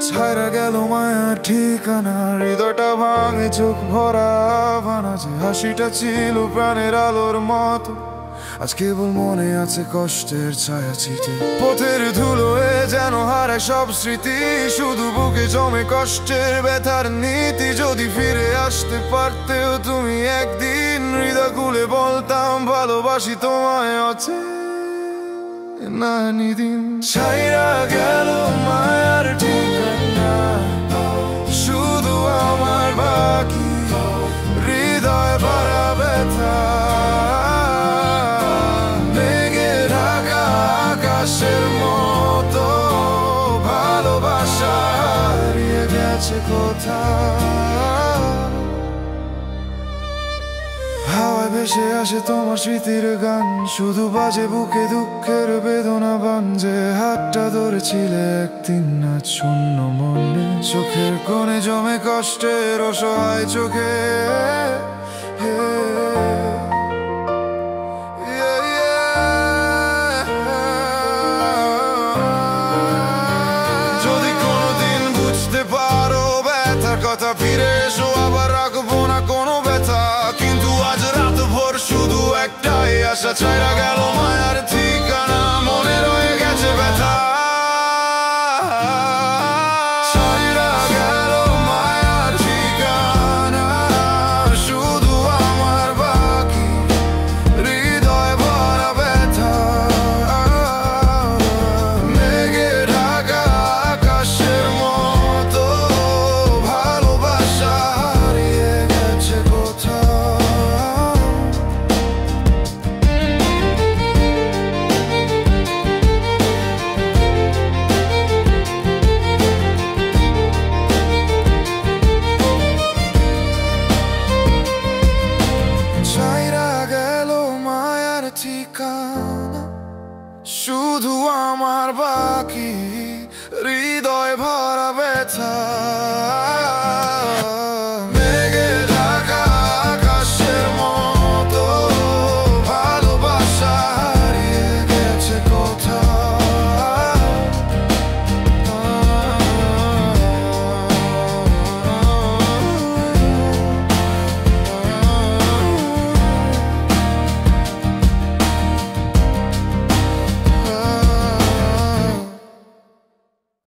ছাইরা গেল মায়ার ঠিকানা, হৃদয়টা ভাঙে চোখ ভরা ভানা। যে হাসিটা ছিল প্রাণের আলোর মতো, আজ কেবল মনে আছে কষ্টের ছায়া ছিটে। পথের ধুলোয় যেন হারায় সব স্মৃতি, শুধু বুকে জমে কষ্টের ব্যথার নীতি। যদি ফিরে আসতে পারতেও তুমি একদিন, হৃদয় খুলে বলতাম ভালোবাসি তোমায় অচেনা নিদিন। ছাইরা গেল মায়ার ঠিকানা, শুধু আমার বাকি হৃদয় ভরা ব্যথা। মেঘে ঢাকা আকাশের মতো ভালোবাসা হারিয়ে গেছে কোথায়। হাওয়ায় ভেসে আসে তোমার স্মৃতির গান, শুধু বাজে বুকে দুঃখের বেদনা বান। যে হাতটা ধরেছিলে একদিন আজ শূন্য মনে, চোখের কোণে জমে কষ্টের অসহায় চোখে